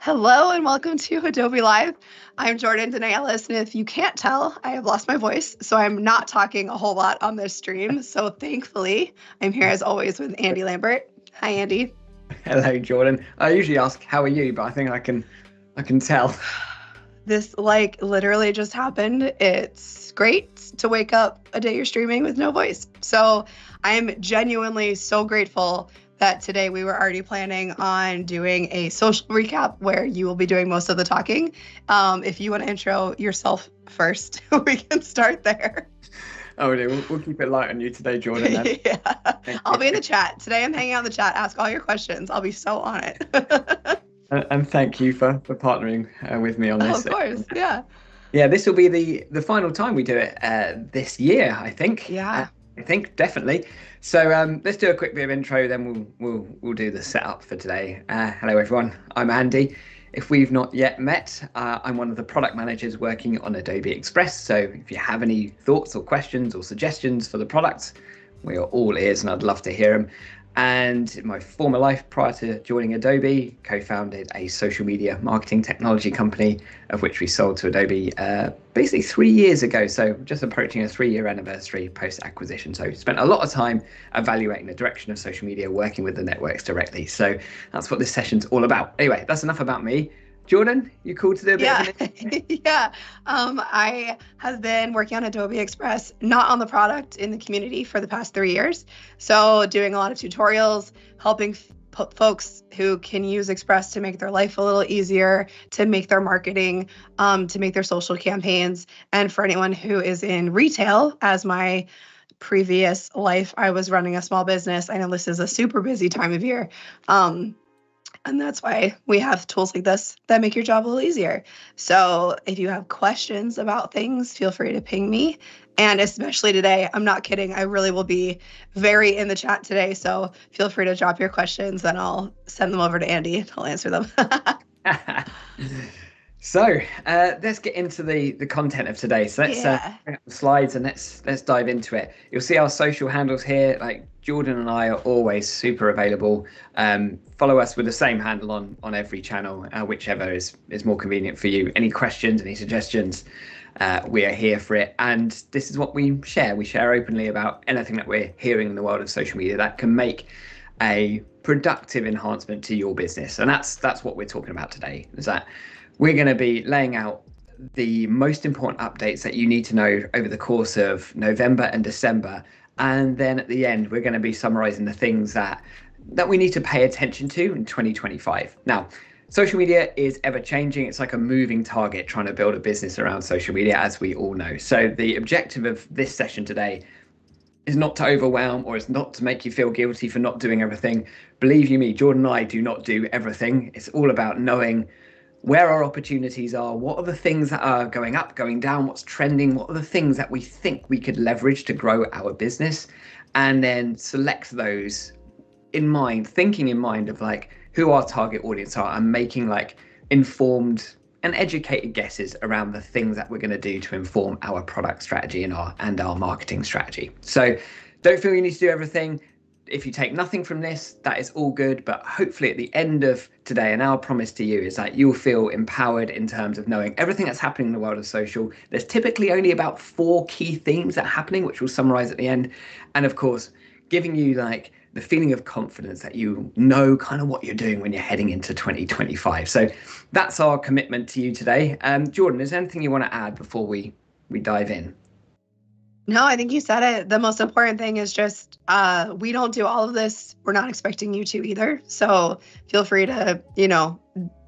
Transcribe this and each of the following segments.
Hello and welcome to Adobe Live. I'm Jordan Denaylis, and if you can't tell, I have lost my voice, so I'm not talking a whole lot on this stream. So thankfully, I'm here as always with Andy Lambert. Hi, Andy. Hello, Jordan. I usually ask, how are you? But I think I can tell. This literally just happened. It's great to wake up a day you're streaming with no voice. So I'm genuinely so grateful that today we were already planning on doing a social recap where you will be doing most of the talking. If you want to intro yourself first, we can start there. Oh, we'll keep it light on you today, Jordan. Then. Yeah, I'll be in the chat. Today I'm hanging out in the chat. Ask all your questions. I'll be so on it. And thank you for partnering with me on this. Oh, of course, yeah. Yeah, this will be the final time we do it this year, I think. Yeah. I think definitely. So let's do a quick bit of intro, then we'll do the setup for today. Hello, everyone. I'm Andy. If we've not yet met, I'm one of the product managers working on Adobe Express. So if you have any thoughts or questions or suggestions for the products, we are all ears and I'd love to hear them. And in my former life, prior to joining Adobe, co-founded a social media marketing technology company, of which we sold to Adobe basically 3 years ago. So just approaching a 3-year anniversary post-acquisition. So spent a lot of time evaluating the direction of social media, working with the networks directly. So that's what this session's all about. Anyway, that's enough about me. Jordan, you cool to do a bit of it? Yeah. I have been working on Adobe Express, not on the product, in the community for the past 3 years. So doing a lot of tutorials, helping folks who can use Express to make their life a little easier, to make their marketing, to make their social campaigns. And for anyone who is in retail, as my previous life, I was running a small business. I know this is a super busy time of year. And that's why we have tools like this that make your job a little easier. So if you have questions about things, feel free to ping me. And especially today, I'm not kidding, I really will be very in the chat today. So feel free to drop your questions and I'll send them over to Andy and he'll answer them. So let's get into the content of today. So let's bring up the slides and let's dive into it. You'll see our social handles here. Like Jordan and I are always super available. Follow us with the same handle on every channel, whichever is more convenient for you. Any questions, any suggestions, we are here for it. And this is what we share. We share openly about anything that we're hearing in the world of social media that can make a productive enhancement to your business. And that's what we're talking about today, is that we're going to be laying out the most important updates that you need to know over the course of November and December. And then at the end, we're going to be summarizing the things that we need to pay attention to in 2025. Now, social media is ever changing. It's like a moving target trying to build a business around social media, as we all know. So the objective of this session today is not to overwhelm or is not to make you feel guilty for not doing everything. Believe you me, Jordan and I do not do everything. It's all about knowing where our opportunities are, what are the things that are going up, going down, what's trending, what are the things that we think we could leverage to grow our business, and then select those in mind, thinking in mind of like who our target audience are and making like informed and educated guesses around the things that we're going to do to inform our product strategy and our marketing strategy. So don't feel you need to do everything. If you take nothing from this, that is all good. But hopefully at the end of today, and our promise to you is that you'll feel empowered in terms of knowing everything that's happening in the world of social. There's typically only about 4 key themes that are happening, which we'll summarize at the end. And of course, giving you like the feeling of confidence that you know kind of what you're doing when you're heading into 2025. So that's our commitment to you today. Jordan, is there anything you want to add before we dive in? No, I think you said it. The most important thing is just we don't do all of this. We're not expecting you to either. So feel free to,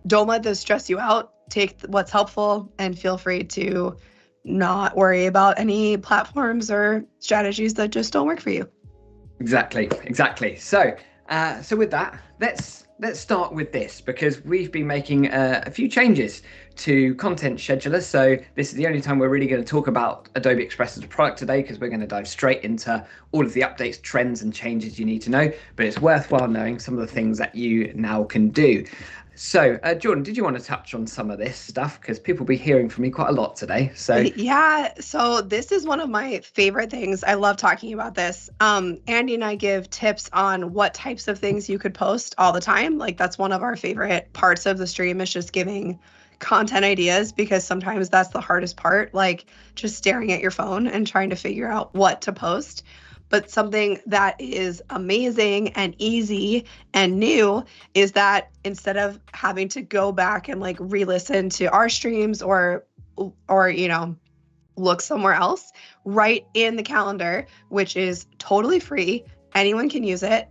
don't let this stress you out. Take what's helpful and feel free to not worry about any platforms or strategies that just don't work for you. Exactly. So with that, let's start with this, because we've been making a few changes to content scheduler. So this is the only time we're really going to talk about Adobe Express as a product today, because we're going to dive straight into all of the updates, trends, and changes you need to know. But it's worthwhile knowing some of the things that you now can do. So, Jordan, did you want to touch on some of this stuff? Because people will be hearing from me quite a lot today. So, Yeah, so this is one of my favorite things. I love talking about this. Andy and I give tips on what types of things you could post all the time. Like that's one of our favorite parts of the stream is just giving content ideas because sometimes that's the hardest part, like just staring at your phone and trying to figure out what to post. But something that is amazing and easy and new is that instead of having to go back and like re-listen to our streams or look somewhere else, right in the calendar, which is totally free. Anyone can use it.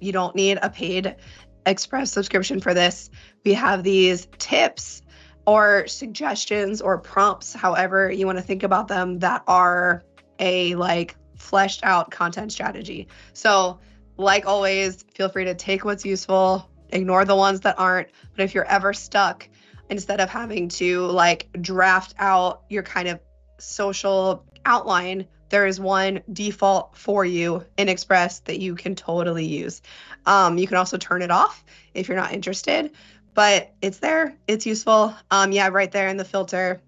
You don't need a paid Express subscription for this. We have these tips or suggestions or prompts, however you want to think about them, that are a like fleshed out content strategy. So like always, feel free to take what's useful, ignore the ones that aren't. But if you're ever stuck, instead of having to like draft out your kind of social outline, there is one default for you in Express that you can totally use. You can also turn it off if you're not interested, but it's there. It's useful. Yeah, right there in the filter,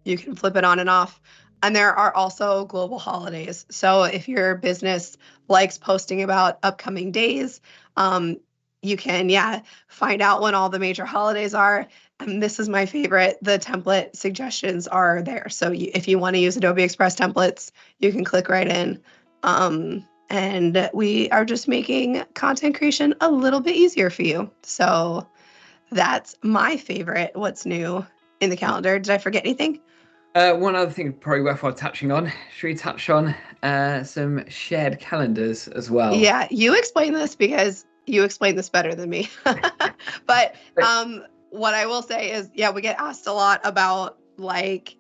you can flip it on and off. And there are also global holidays. So if your business likes posting about upcoming days, you can, find out when all the major holidays are. And this is my favorite. The template suggestions are there. So if you want to use Adobe Express templates, you can click right in. And we are just making content creation a little bit easier for you. So that's my favorite. What's new in the calendar? Did I forget anything? One other thing probably worthwhile touching on. Should we touch on some shared calendars as well? Yeah, you explain this because you explain this better than me. But what I will say is, we get asked a lot about like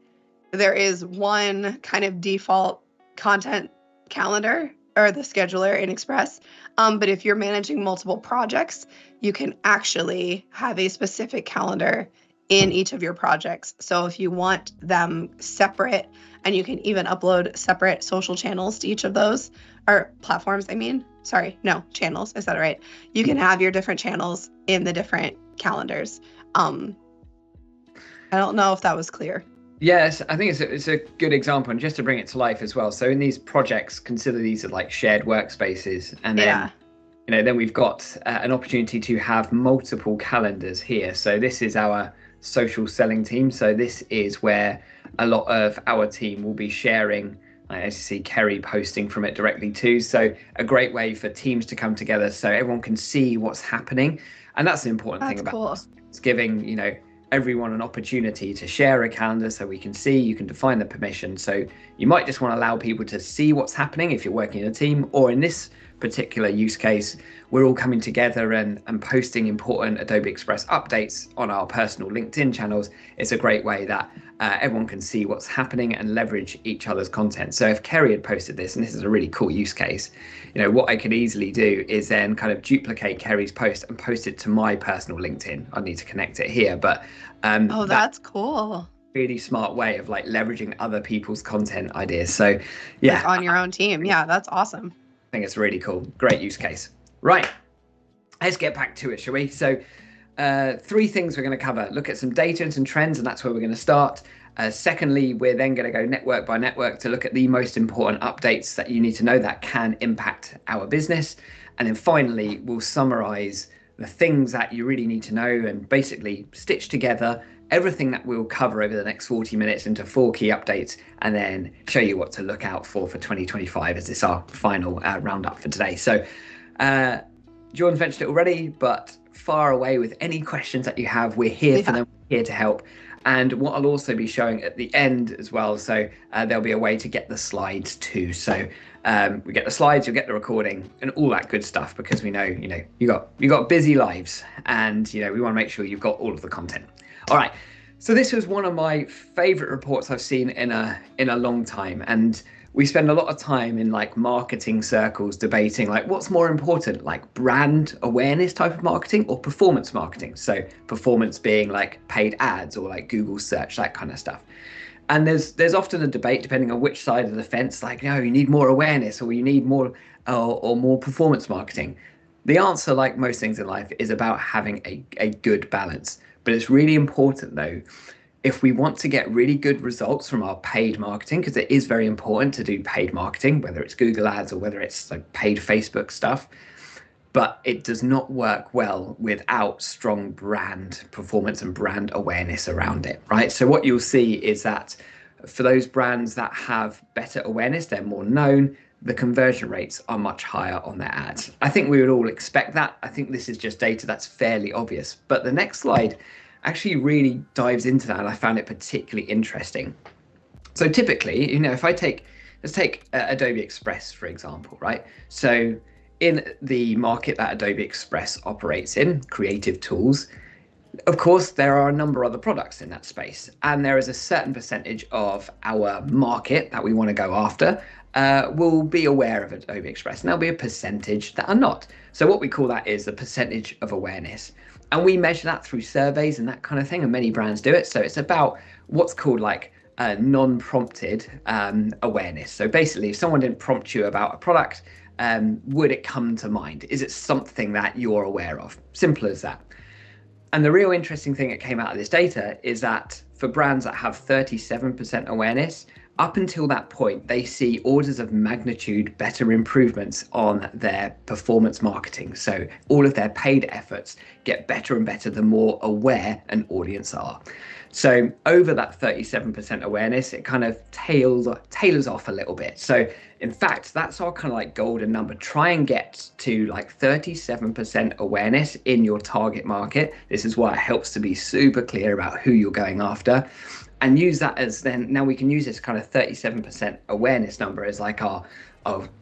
there is one kind of default content calendar or the scheduler in Express. But if you're managing multiple projects, you can actually have a specific calendar in each of your projects. So if you want them separate, and you can even upload separate social channels to each of those, or platforms, channels, I said it right. You can have your different channels in the different calendars. I don't know if that was clear. Yes, I think it's a good example, and just to bring it to life as well. So in these projects, consider these are like shared workspaces, and then then we've got an opportunity to have multiple calendars here. So this is our social selling team. So this is where a lot of our team will be sharing. As you see, Kerry posting from it directly too. So a great way for teams to come together so everyone can see what's happening. And that's the important thing about this. It's giving, everyone an opportunity to share a calendar so we can see, you can define the permission. So you might just want to allow people to see what's happening if you're working in a team, or in this particular use case, we're all coming together and posting important Adobe Express updates on our personal LinkedIn channels. It's a great way that everyone can see what's happening and leverage each other's content. So if Kerry had posted this, and this is a really cool use case, what I could easily do is then kind of duplicate Kerry's post and post it to my personal LinkedIn. I need to connect it here, but that's cool. Really smart way of like leveraging other people's content ideas. So yeah, like on your own team. Yeah, that's awesome. I think it's really cool. Great use case. Right, let's get back to it, shall we? So 3 things we're going to cover. Look at some data and some trends, and that's where we're going to start. Secondly, we're then going to go network by network to look at the most important updates that you need to know that can impact our business. And then finally, we'll summarize the things that you really need to know and basically stitch together everything that we'll cover over the next 40 minutes into 4 key updates, and then show you what to look out for 2025 as this our final roundup for today. So Jordan's mentioned it already, but fire away with any questions that you have. We're here for them, here to help. And what I'll also be showing at the end as well, so there'll be a way to get the slides too. So we get the slides, you'll get the recording and all that good stuff, because we know, you got busy lives, and we want to make sure you've got all of the content. All right, so this was one of my favorite reports I've seen in a long time, and we spend a lot of time in like marketing circles debating like what's more important, like brand awareness type of marketing or performance marketing. So performance being like paid ads or like Google search, that kind of stuff. And there's often a debate depending on which side of the fence, like, you need more awareness, or you need more or more performance marketing. The answer, like most things in life, is about having a good balance. But it's really important, though, if we want to get really good results from our paid marketing, because it is very important to do paid marketing, whether it's Google Ads or whether it's like paid Facebook stuff, but it does not work well without strong brand performance and brand awareness around it, right? So what you'll see is that for those brands that have better awareness, they're more known, the conversion rates are much higher on their ads. I think we would all expect that. I think this is just data that's fairly obvious. But the next slide actually really dives into that, and I found it particularly interesting. So typically, if let's take Adobe Express, for example, right? So in the market that Adobe Express operates in, creative tools, of course, there are a number of other products in that space, and there is a certain percentage of our market that we want to go after will be aware of Adobe Express, and there'll be a percentage that are not. So what we call that is the percentage of awareness. And we measure that through surveys and that kind of thing, and many brands do it. So it's about what's called like non-prompted awareness. So basically, if someone didn't prompt you about a product, would it come to mind? Is it something that you're aware of? Simple as that. And the real interesting thing that came out of this data is that for brands that have 37% awareness, up until that point, they see orders of magnitude better improvements on their performance marketing. So all of their paid efforts get better and better the more aware an audience are. So over that 37% awareness, it kind of tailors off a little bit. So in fact, that's our kind of like golden number. Try and get to like 37% awareness in your target market. This is why it helps to be super clear about who you're going after, and use that as now we can use this kind of 37% awareness number as like our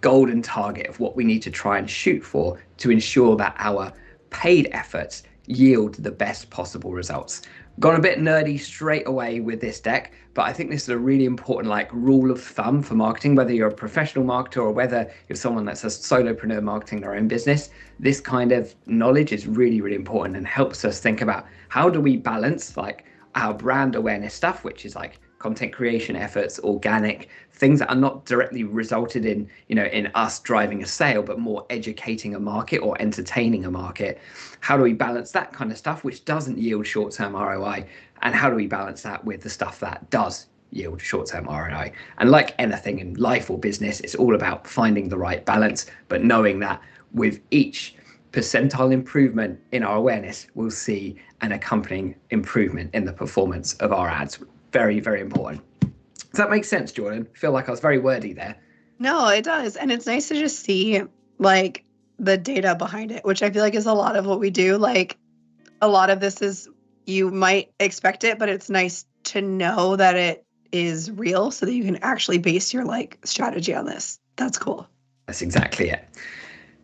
golden target of what we need to try and shoot for to ensure that our paid efforts yield the best possible results. Gone a bit nerdy straight away with this deck, but I think this is a really important like rule of thumb for marketing, whether you're a professional marketer or whether you're someone that's a solopreneur marketing their own business. This kind of knowledge is really, really important and helps us think about how do we balance like our brand awareness stuff, which is like content creation efforts, organic things that are not directly resulted in, in us driving a sale, but more educating a market or entertaining a market. How do we balance that kind of stuff, which doesn't yield short-term ROI? And how do we balance that with the stuff that does yield short-term ROI? And like anything in life or business, it's all about finding the right balance, but knowing that with each percentile improvement in our awareness, we'll see an accompanying improvement in the performance of our ads. Very, very important. Does that make sense, Jordan? I feel like I was very wordy there. No, it does. And it's nice to just see like the data behind it, which I feel like is a lot of what we do. Like a lot of this is, you might expect it, but it's nice to know that it is real so that you can actually base your like strategy on this. That's cool. That's exactly it.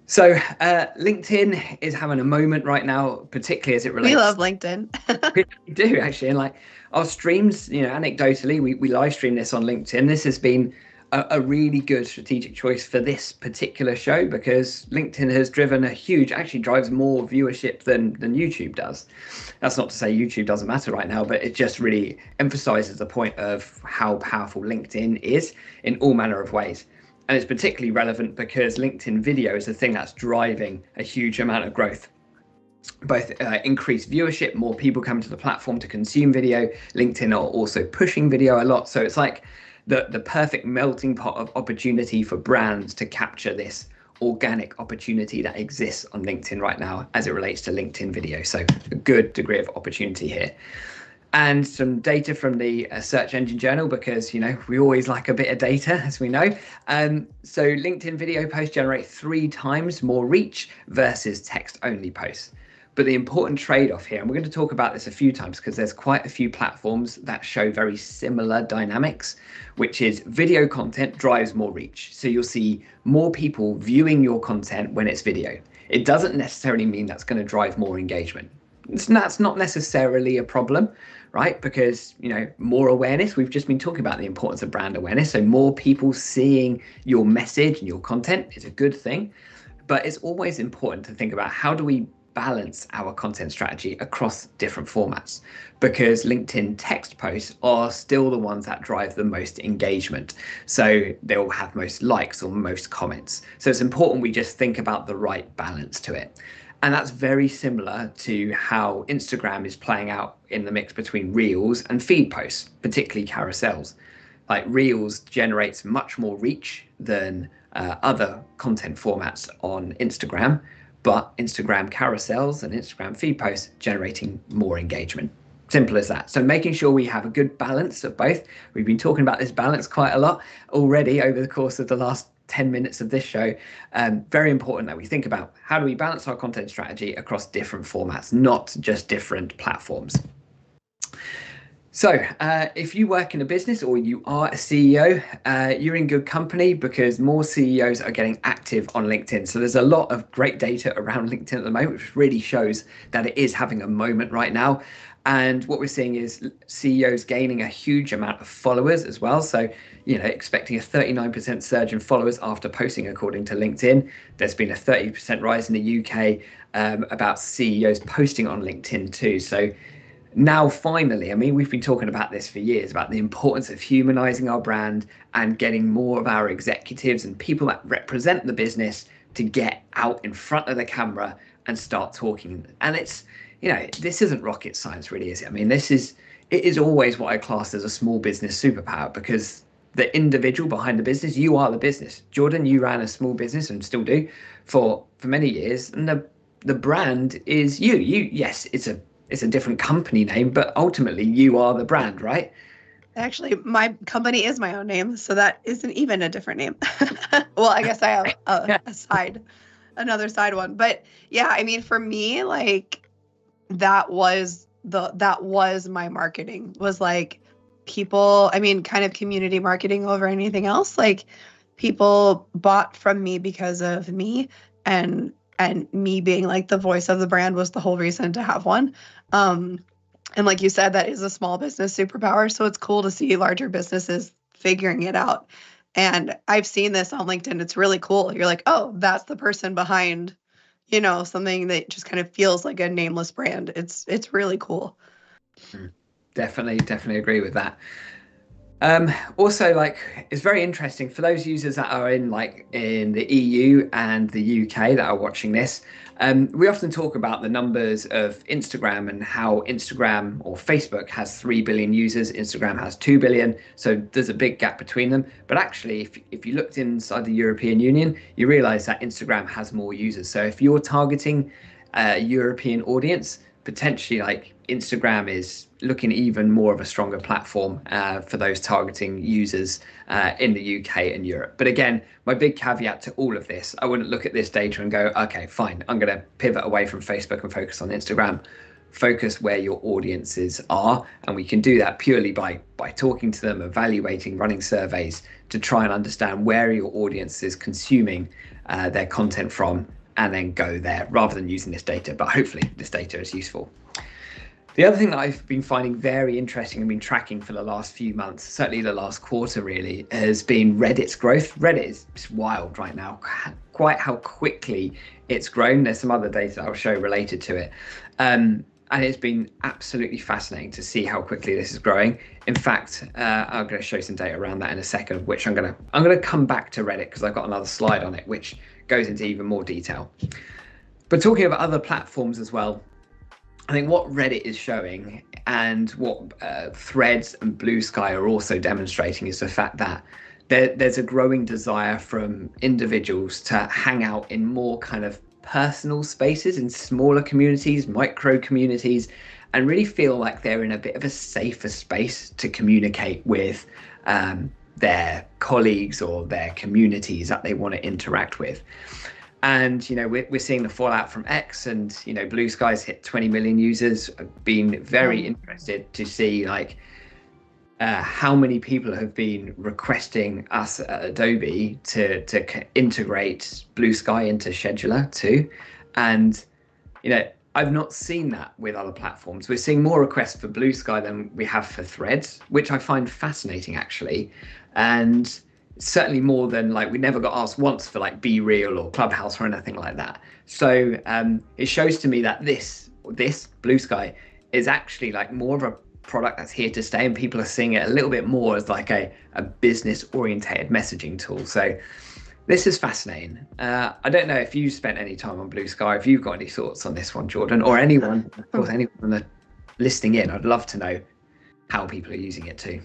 So LinkedIn is having a moment right now, particularly as it relates. We love LinkedIn. We do actually, and like our streams, anecdotally, we live stream this on LinkedIn. This has been a really good strategic choice for this particular show because LinkedIn has actually drives more viewership than YouTube does. That's not to say YouTube doesn't matter right now, but it just really emphasizes the point of how powerful LinkedIn is in all manner of ways. And it's particularly relevant because LinkedIn video is the thing that's driving a huge amount of growth. Both increased viewership, more people come to the platform to consume video. LinkedIn are also pushing video a lot. So it's like the perfect melting pot of opportunity for brands to capture this organic opportunity that exists on LinkedIn right now as it relates to LinkedIn video. So a good degree of opportunity here. And some data from the Search Engine Journal, because we always like a bit of data, as we know. So LinkedIn video posts generate 3 times more reach versus text-only posts. But the important trade-off here, and we're going to talk about this a few times because there's quite a few platforms that show very similar dynamics, which is video content drives more reach. So you'll see more people viewing your content when it's video. It doesn't necessarily mean that's going to drive more engagement. That's not necessarily a problem, right? Because, more awareness, we've just been talking about the importance of brand awareness. So more people seeing your message and your content is a good thing. But it's always important to think about how do we balance our content strategy across different formats, because LinkedIn text posts are still the ones that drive the most engagement. So they'll have most likes or most comments. So it's important we just think about the right balance to it. And that's very similar to how Instagram is playing out in the mix between Reels and feed posts, particularly carousels. Like Reels generates much more reach than other content formats on Instagram, but Instagram carousels and Instagram feed posts generating more engagement. Simple as that. So making sure we have a good balance of both. We've been talking about this balance quite a lot already over the course of the last 10 minutes of this show. Very important that we think about how do we balance our content strategy across different formats, not just different platforms. So if you work in a business or you are a CEO, you're in good company, because more CEOs are getting active on LinkedIn. So there's a lot of great data around LinkedIn at the moment, which really shows that it is having a moment right now. And what we're seeing is CEOs gaining a huge amount of followers as well. So, expecting a 39% surge in followers after posting, according to LinkedIn. There's been a 30% rise in the UK about CEOs posting on LinkedIn too. So now, finally, we've been talking about this for years, about the importance of humanizing our brand and getting more of our executives and people that represent the business to get out in front of the camera and start talking. And it's, this isn't rocket science, really, is it? It is always what I class as a small business superpower, because the individual behind the business, you are the business. Jordan, you ran a small business and still do for many years. And the brand is you. Yes, it's a different company name, but ultimately you are the brand, right? Actually, my company is my own name, so that isn't even a different name. Well, I guess I have another side one. But yeah, for me, like that was my marketing, was like people, kind of community marketing over anything else. Like people bought from me because of me, and me being like the voice of the brand was the whole reason to have one. And like you said, that is a small business superpower. So it's cool to see larger businesses figuring it out. And I've seen this on LinkedIn. It's really cool. You're like, oh, that's the person behind, something that just kind of feels like a nameless brand. It's really cool. Definitely agree with that. Also, it's very interesting for those users that are in the EU and the UK that are watching this. We often talk about the numbers of Instagram and how Instagram or Facebook has 3 billion users, Instagram has 2 billion. So there's a big gap between them. But actually, if you looked inside the European Union, you realize that Instagram has more users. So if you're targeting a European audience, potentially Instagram is looking even more of a stronger platform for those targeting users in the UK and Europe. But again, my big caveat to all of this, I wouldn't look at this data and go, okay, fine, I'm going to pivot away from Facebook and focus on Instagram. Focus where your audiences are, and we can do that purely by talking to them, evaluating, running surveys to try and understand where your audience is consuming their content from, and then go there rather than using this data. But hopefully this data is useful. The other thing that I've been finding very interesting and been tracking for the last few months, certainly the last quarter really, has been Reddit's growth. Reddit is wild right now, quite how quickly it's grown. There's some other data I'll show related to it. And it's been absolutely fascinating to see how quickly this is growing. In fact, I'm going to show some data around that in a second, which I'm going to come back to Reddit because I've got another slide on it, which goes into even more detail. But talking about other platforms as well, I think what Reddit is showing and what Threads and Blue Sky are also demonstrating is the fact that there's a growing desire from individuals to hang out in more kind of personal spaces, in smaller communities, micro communities, and really feel like they're in a bit of a safer space to communicate with their colleagues or their communities that they want to interact with. And we're seeing the fallout from X, and Blue Sky's hit 20 million users. I've been very interested to see how many people have been requesting us at Adobe to integrate Blue Sky into Scheduler too. And I've not seen that with other platforms. We're seeing more requests for Blue Sky than we have for Threads, which I find fascinating actually. And certainly more than like, we never got asked once for like Be Real or Clubhouse or anything like that. So it shows to me that this Blue Sky is actually like more of a product that's here to stay, and people are seeing it a little bit more as like a business orientated messaging tool. So this is fascinating. I don't know if you spent any time on Blue Sky, if you've got any thoughts on this one, Jordan, or anyone, of course, anyone listening in. I'd love to know how people are using it too.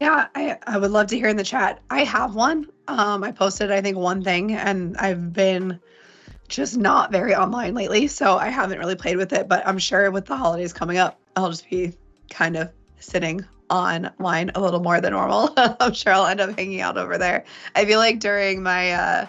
Yeah, I would love to hear in the chat. I have one. I posted, I think, one thing, and I've been just not very online lately, so I haven't really played with it, but I'm sure with the holidays coming up, I'll just be kind of sitting online a little more than normal. I'm sure I'll end up hanging out over there. I feel like during my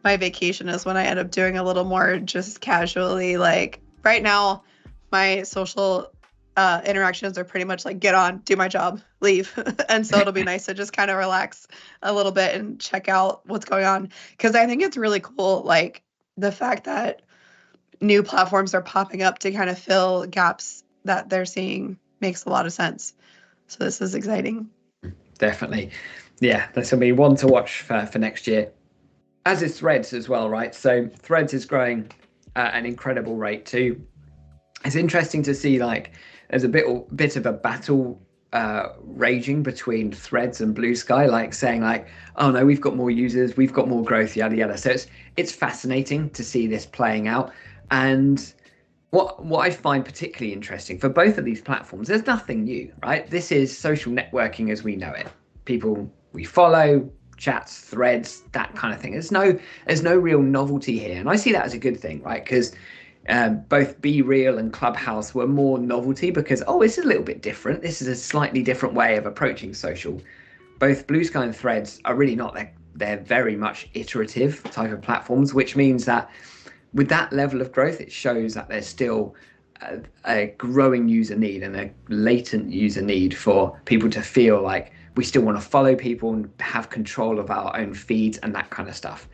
my vacation is when I end up doing a little more just casually. Like right now, my social interactions are pretty much like get on, do my job, leave. And so it'll be nice to just kind of relax a little bit and check out what's going on. Because I think it's really cool, like the fact that new platforms are popping up to kind of fill gaps that they're seeing makes a lot of sense. So this is exciting. Definitely. Yeah, this will be one to watch for next year. As is Threads as well, right? So Threads is growing at an incredible rate too. It's interesting to see like there's a bit of a battle raging between Threads and Blue Sky, like saying like, oh no, we've got more users, we've got more growth, yada yada. So it's fascinating to see this playing out. And what I find particularly interesting for both of these platforms, there's nothing new, right? This is social networking as we know it. People we follow, chats, threads, that kind of thing. There's no real novelty here, and I see that as a good thing, right? Because both Be Real and Clubhouse were more novelty because, oh, it's a little bit different. This is a slightly different way of approaching social. Both Blue Sky and Threads are really not. They're very much iterative type of platforms, which means that with that level of growth, it shows that there's still a growing user need and a latent user need for people to feel like we still want to follow people and have control of our own feeds and that kind of stuff.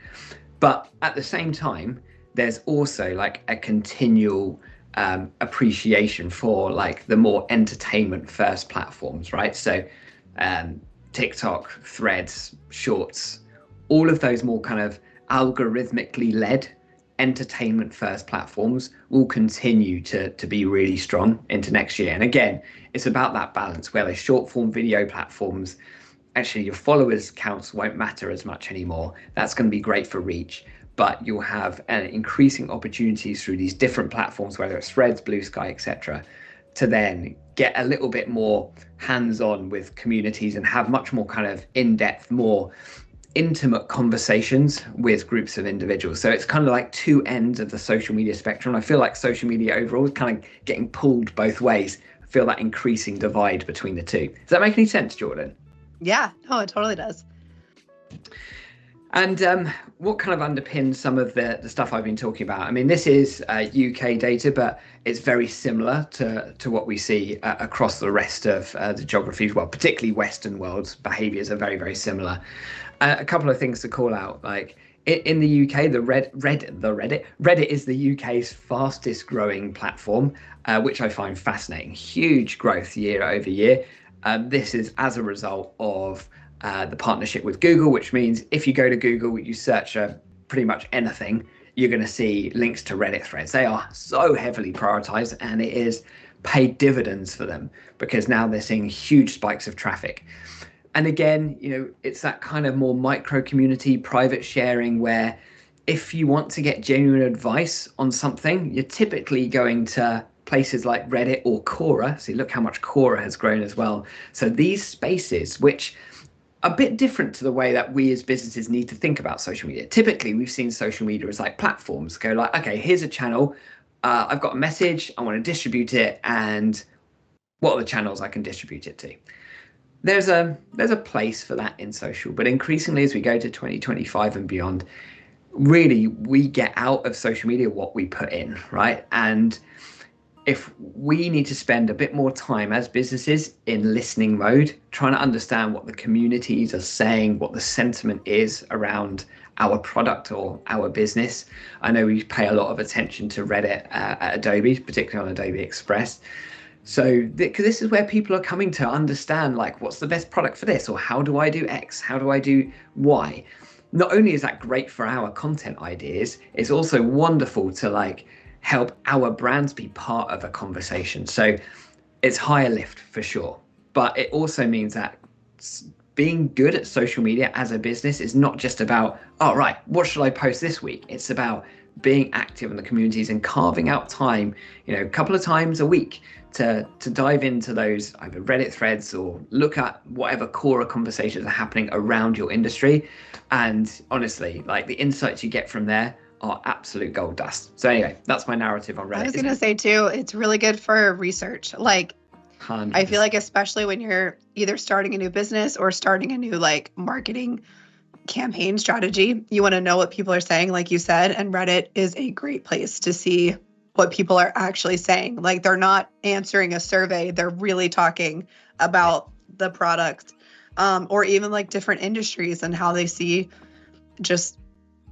But at the same time, there's also like a continual appreciation for like the more entertainment first platforms, right? So TikTok, Threads, Shorts, all of those more kind of algorithmically led entertainment first platforms will continue to be really strong into next year. And again, it's about that balance where the short form video platforms, actually your followers counts won't matter as much anymore. That's going to be great for reach, but you'll have increasing opportunities through these different platforms, whether it's Threads, Blue Sky, etc., to then get a little bit more hands-on with communities and have much more kind of in-depth, more intimate conversations with groups of individuals. So it's kind of like two ends of the social media spectrum. I feel like social media overall is kind of getting pulled both ways. I feel that increasing divide between the two. Does that make any sense, Jordan? Yeah, no, it totally does. And what kind of underpins some of the stuff I've been talking about? I mean, this is UK data, but it's very similar to what we see across the rest of the geographies. Well, particularly Western world's behaviours are very, very similar. A couple of things to call out, like in the UK, Reddit is the UK's fastest growing platform, which I find fascinating. Huge growth year over year. This is as a result of the partnership with Google, which means if you go to Google, you search pretty much anything, you're going to see links to Reddit threads. They are so heavily prioritized, and it is paid dividends for them because now they're seeing huge spikes of traffic. And again, you know, it's that kind of more micro community, private sharing, where if you want to get genuine advice on something, you're typically going to places like Reddit or Quora. See, look how much Quora has grown as well. So these spaces, which are a bit different to the way that we as businesses need to think about social media. Typically, we've seen social media as like platforms. Go like, okay, here's a channel. I've got a message. I want to distribute it. And what are the channels I can distribute it to? There's a place for that in social, but increasingly as we go to 2025 and beyond, really we get out of social media what we put in, right? And if we need to spend a bit more time as businesses in listening mode, trying to understand what the communities are saying, what the sentiment is around our product or our business. I know we pay a lot of attention to Reddit at Adobe, particularly on Adobe Express. So because this is where people are coming to understand, like, what's the best product for this, or how do I do X, how do I do Y. Not only is that great for our content ideas, it's also wonderful to like help our brands be part of a conversation. So it's higher lift for sure, but it also means that being good at social media as a business is not just about, oh right, what should I post this week? It's about being active in the communities and carving out time, a couple of times a week to dive into those either Reddit threads or look at whatever core conversations are happening around your industry. And honestly, like, the insights you get from there are absolute gold dust. So anyway, that's my narrative on Reddit. I was going to say too, it's really good for research. Like, 100%. I feel like especially when you're either starting a new business or starting a new like marketing campaign strategy, you want to know what people are saying, like you said, and Reddit is a great place to see what people are actually saying. Like, they're not answering a survey, they're really talking about the product, or even like different industries and how they see just,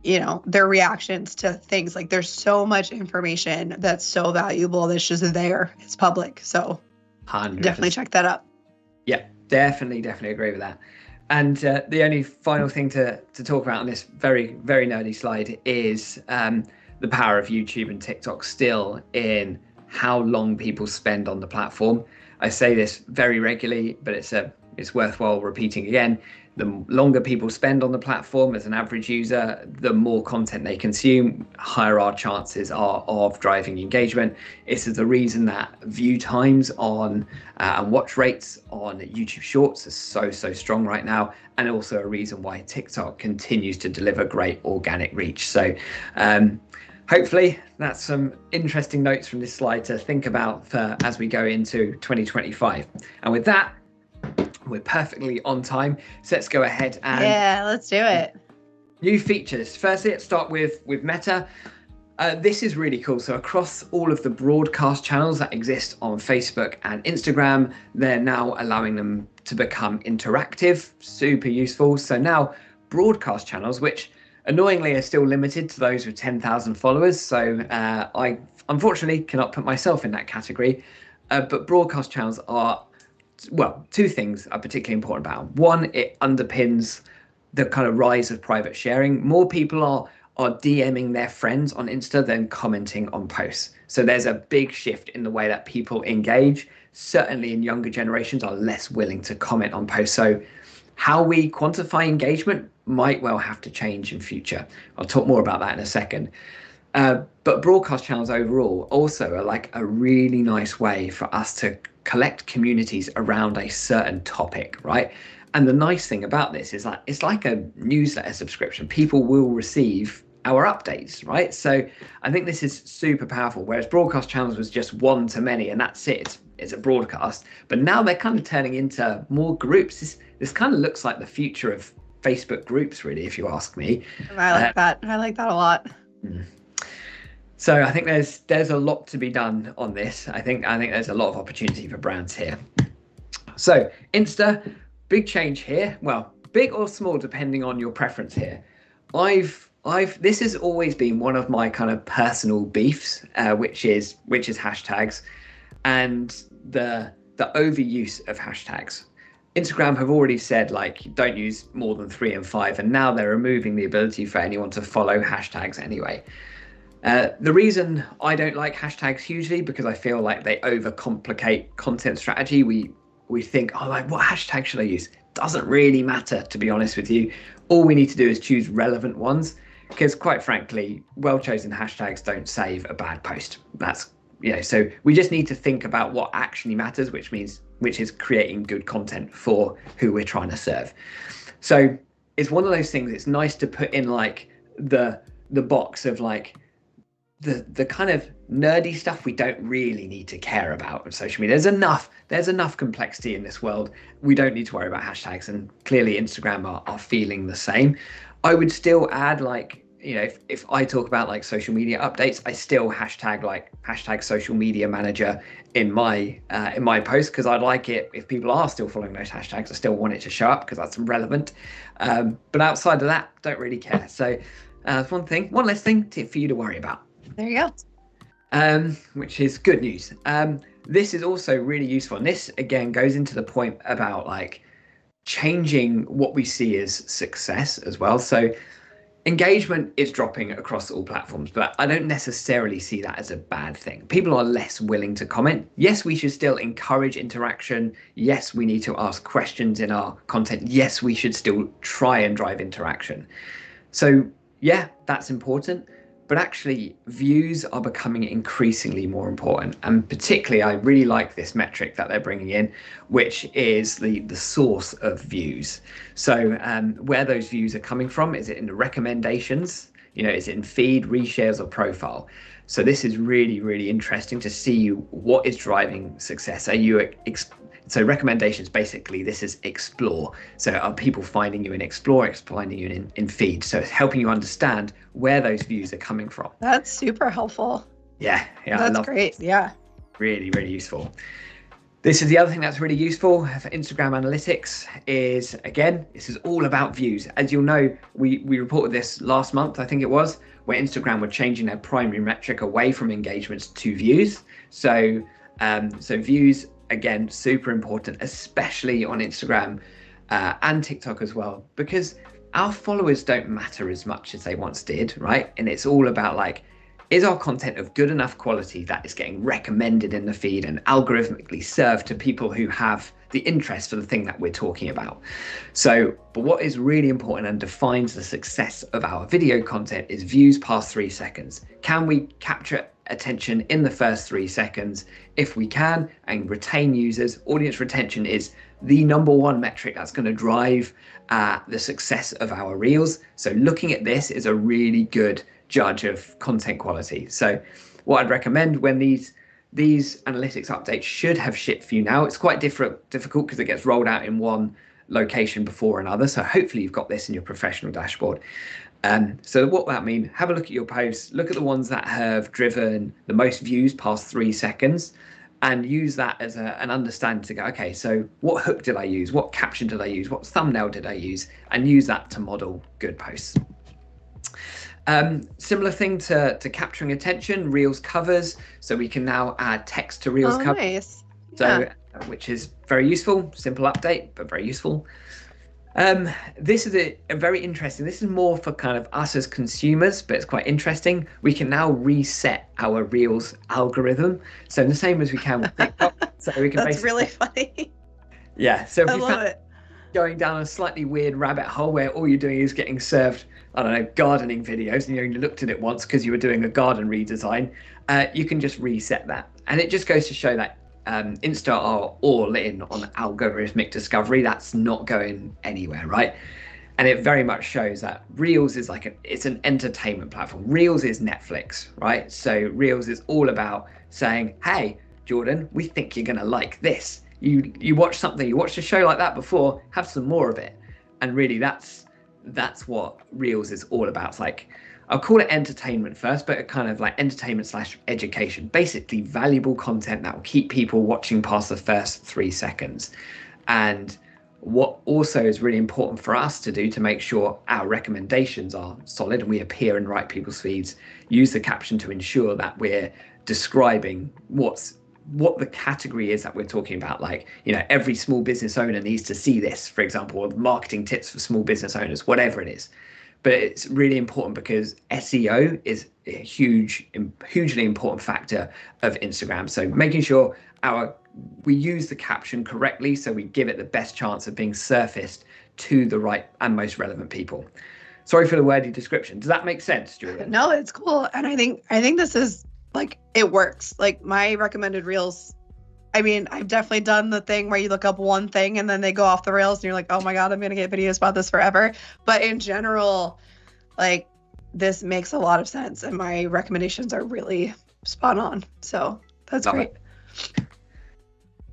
their reactions to things. Like, there's so much information that's so valuable that's just there. It's public. So 100%. Definitely check that out. Yeah, definitely agree with that. And the only final thing to talk about on this very, very nerdy slide is the power of YouTube and TikTok still in how long people spend on the platform. I say this very regularly, but it's worthwhile repeating again. The longer people spend on the platform as an average user, the more content they consume, higher our chances are of driving engagement. This is the reason that view times on and watch rates on YouTube Shorts are so strong right now, and also a reason why TikTok continues to deliver great organic reach. So hopefully that's some interesting notes from this slide to think about for as we go into 2025. And with that, we're perfectly on time. So let's go ahead and let's do it. New features. Firstly, let's start with Meta. This is really cool. So across all of the broadcast channels that exist on Facebook and Instagram, they're now allowing them to become interactive. Super useful. So now broadcast channels, which annoyingly are still limited to those with 10,000 followers. So I unfortunately cannot put myself in that category. But broadcast channels are, well, two things are particularly important about them. One, it underpins the kind of rise of private sharing. More people are DMing their friends on Insta than commenting on posts. So there's a big shift in the way that people engage. Certainly in younger generations are less willing to comment on posts. So how we quantify engagement might well have to change in future. I'll talk more about that in a second. But broadcast channels overall also are like a really nice way for us to collect communities around a certain topic, right? And the nice thing about this is that it's like a newsletter subscription. People will receive our updates, right? So I think this is super powerful, whereas broadcast channels was just one to many and that's it. It's a broadcast. But now they're kind of turning into more groups. This kind of looks like the future of Facebook groups, really, if you ask me. I like that. I like that a lot. So I think there's a lot to be done on this. I think there's a lot of opportunity for brands here. So Insta, big change here. Well, big or small, depending on your preference here. This has always been one of my kind of personal beefs, which is hashtags and the overuse of hashtags. Instagram have already said, like, don't use more than 3 and 5, and now they're removing the ability for anyone to follow hashtags anyway. The reason I don't like hashtags hugely, because I feel like they overcomplicate content strategy. We think, oh, like, what hashtag should I use? Doesn't really matter, to be honest with you. All we need to do is choose relevant ones, because quite frankly, well-chosen hashtags don't save a bad post. That's, so we just need to think about what actually matters, which is creating good content for who we're trying to serve. So it's one of those things. It's nice to put in like the box of like the kind of nerdy stuff we don't really need to care about on social media. There's enough complexity in this world. We don't need to worry about hashtags, and clearly Instagram are feeling the same. I would still add, like, if I talk about like social media updates, I still hashtag social media manager in my post, because I'd like it if people are still following those hashtags. I still want it to show up because that's relevant. But outside of that, don't really care. So one less thing for you to worry about. There you go. Which is good news. this is also really useful. And this again goes into the point about like changing what we see as success as well. So engagement is dropping across all platforms, but I don't necessarily see that as a bad thing. People are less willing to comment. Yes, we should still encourage interaction. Yes, we need to ask questions in our content. Yes, we should still try and drive interaction. So yeah, that's important. But actually, views are becoming increasingly more important. And particularly, I really like this metric that they're bringing in, which is the source of views. So where those views are coming from, is it in the recommendations? Is it in feed, reshares, or profile? So this is really, really interesting to see what is driving success. Are you so recommendations, basically, this is explore. So are people finding you in explore, finding you in feed? So it's helping you understand where those views are coming from. That's super helpful. Yeah, that's great. Yeah. Really, really useful. This is the other thing that's really useful for Instagram analytics is, again, this is all about views. As you'll know, we reported this last month, I think it was, where Instagram were changing their primary metric away from engagements to views. So views, again, super important, especially on Instagram and TikTok as well, because our followers don't matter as much as they once did, right? And it's all about like, is our content of good enough quality that is getting recommended in the feed and algorithmically served to people who have the interest for the thing that we're talking about? So, but what is really important and defines the success of our video content is views past 3 seconds. Can we capture attention in the first 3 seconds? If we can, and retain users, audience retention is the #1 metric that's going to drive the success of our reels. So looking at this is a really good judge of content quality. So what I'd recommend when these analytics updates should have shipped for you now. It's quite difficult because it gets rolled out in one location before another. So hopefully you've got this in your professional dashboard. So what that means, have a look at your posts, look at the ones that have driven the most views past 3 seconds, and use that as an understanding to go, okay, so what hook did I use? What caption did I use? What thumbnail did I use? And use that to model good posts. Similar thing to capturing attention, Reels covers. So we can now add text to Reels covers. Nice. Yeah. So, which is very useful, simple update, but very useful. This is a very interesting, this is more for kind of us as consumers, but it's quite interesting. We can now reset our Reels algorithm. So the same as we can with TikTok. So we can That's really funny. Yeah. So if I you love it. Going down a slightly weird rabbit hole where all you're doing is getting served, I don't know, gardening videos, and you only looked at it once because you were doing a garden redesign, you can just reset that. And it just goes to show that Insta are all in on algorithmic discovery. That's not going anywhere, right? And it very much shows that Reels is it's an entertainment platform. Reels is Netflix, right? So Reels is all about saying, hey, Jordan, we think you're going to like this. You watch something, you watched a show like that before, have some more of it. And really that's what Reels is all about. It's like, I'll call it entertainment first, but kind of like entertainment / education, basically valuable content that will keep people watching past the first 3 seconds. And what also is really important for us to do to make sure our recommendations are solid and we appear in right people's feeds, use the caption to ensure that we're describing what the category is that we're talking about. Like, every small business owner needs to see this, for example, or marketing tips for small business owners, whatever it is. But it's really important because SEO is a hugely important factor of Instagram. So making sure we use the caption correctly, so we give it the best chance of being surfaced to the right and most relevant people. Sorry for the wordy description. Does that make sense, Julia? No, it's cool. And I think this is like, it works. Like my recommended Reels, I mean, I've definitely done the thing where you look up one thing and then they go off the rails and you're like, oh my God, I'm going to get videos about this forever. But in general, like, this makes a lot of sense. And my recommendations are really spot on. So that's great.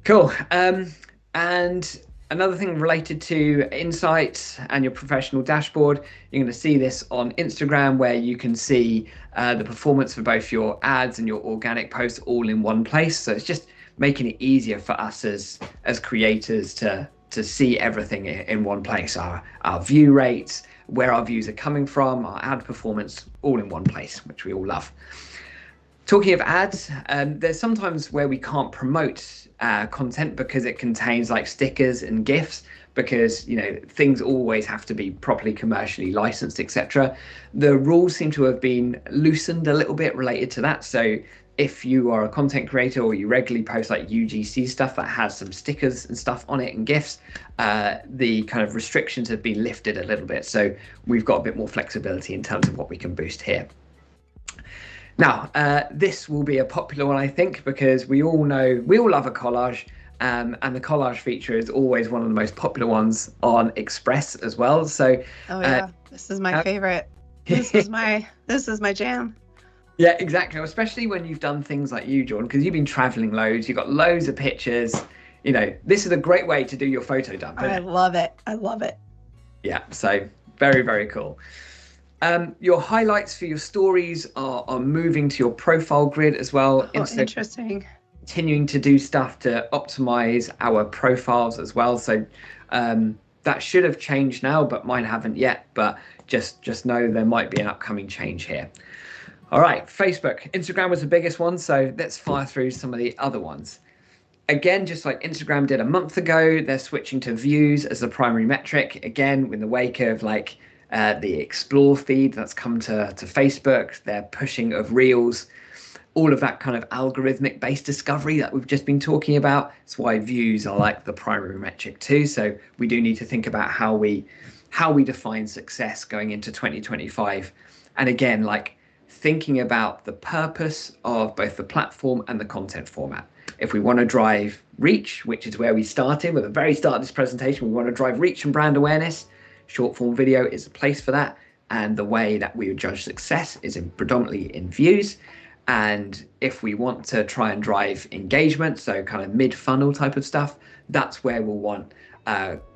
Cool. And another thing related to insights and your professional dashboard, you're going to see this on Instagram, where you can see the performance for both your ads and your organic posts all in one place. So it's just making it easier for us as creators to see everything in one place. Our view rates, where our views are coming from, our ad performance, all in one place, which we all love. Talking of ads, there's sometimes where we can't promote content because it contains like stickers and GIFs, because things always have to be properly commercially licensed, etc. The rules seem to have been loosened a little bit related to that. So if you are a content creator or you regularly post like UGC stuff that has some stickers and stuff on it and GIFs, the kind of restrictions have been lifted a little bit. So we've got a bit more flexibility in terms of what we can boost here. Now, this will be a popular one, I think, because we all love a collage, and the collage feature is always one of the most popular ones on Express as well. So, oh yeah, this is my favorite. This is my jam. Yeah, exactly. Especially when you've done things like you, Jordan, because you've been traveling loads, you've got loads of pictures. This is a great way to do your photo dump. I love it. I love it. Yeah, so very, very cool. Your highlights for your stories are moving to your profile grid as well. Oh, interesting. Continuing to do stuff to optimize our profiles as well. So that should have changed now, but mine haven't yet. But just know there might be an upcoming change here. All right, Facebook. Instagram was the biggest one, so let's fire through some of the other ones. Again, just like Instagram did a month ago, they're switching to views as the primary metric. Again, in the wake of like the Explore feed that's come to Facebook, their pushing of Reels, all of that kind of algorithmic based discovery that we've just been talking about. That's why views are like the primary metric too. So we do need to think about how we define success going into 2025. And again, like thinking about the purpose of both the platform and the content format. If we want to drive reach, which is where we started with the very start of this presentation, we want to drive reach and brand awareness. Short form video is a place for that. And the way that we would judge success is predominantly in views. And if we want to try and drive engagement, so kind of mid-funnel type of stuff, that's where we'll want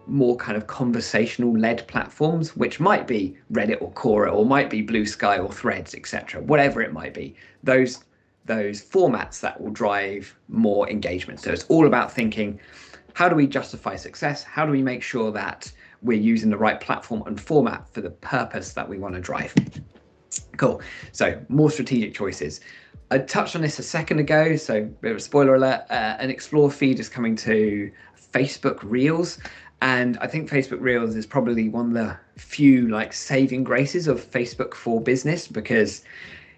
more kind of conversational led platforms, which might be Reddit or Quora, or might be Blue Sky or Threads, etc. Whatever it might be, those formats that will drive more engagement. So it's all about thinking, how do we justify success? How do we make sure that we're using the right platform and format for the purpose that we want to drive? Cool. So more strategic choices. I touched on this a second ago, so bit of a spoiler alert. An Explore feed is coming to Facebook Reels, and I think Facebook Reels is probably one of the few like saving graces of Facebook for Business, because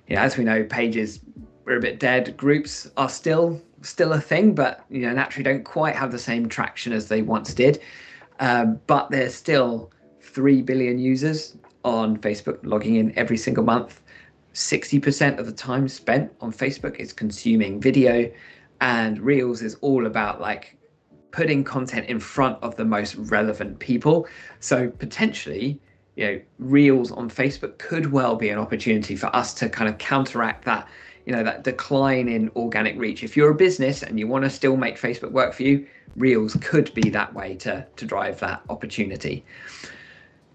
as we know, pages are a bit dead. Groups are still a thing, but naturally don't quite have the same traction as they once did. But there's still 3 billion users on Facebook logging in every single month. 60% of the time spent on Facebook is consuming video, and Reels is all about like putting content in front of the most relevant people. So potentially, Reels on Facebook could well be an opportunity for us to kind of counteract that, that decline in organic reach. If you're a business and you want to still make Facebook work for you, Reels could be that way to drive that opportunity.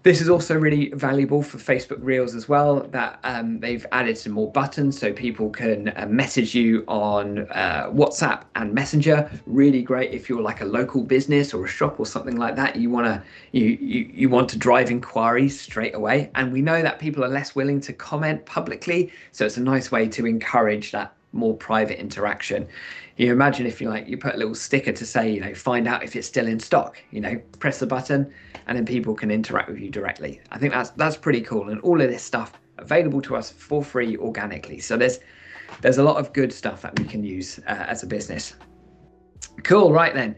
This is also really valuable for Facebook Reels as well, that they've added some more buttons so people can message you on WhatsApp and Messenger. Really great if you're like a local business or a shop or something like that. You want to drive inquiries straight away. And we know that people are less willing to comment publicly, so it's a nice way to encourage that more private interaction. You imagine if you put a little sticker to say, find out if it's still in stock, press the button and then people can interact with you directly. I think that's pretty cool. And all of this stuff available to us for free organically. So there's a lot of good stuff that we can use as a business. Cool, right then.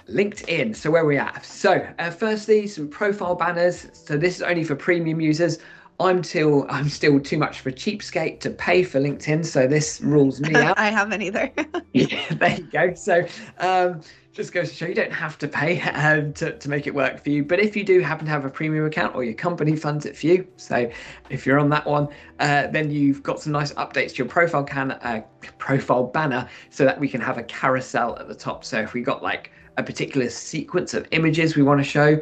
LinkedIn, so where are we at? So firstly, some profile banners. So this is only for premium users. I'm still too much of a cheapskate to pay for LinkedIn, so this rules me out. I haven't either. Yeah, there you go. So just goes to show you don't have to pay to make it work for you. But if you do happen to have a premium account or your company funds it for you, so if you're on that one, then you've got some nice updates to your profile banner so that we can have a carousel at the top. So if we got like a particular sequence of images we want to show,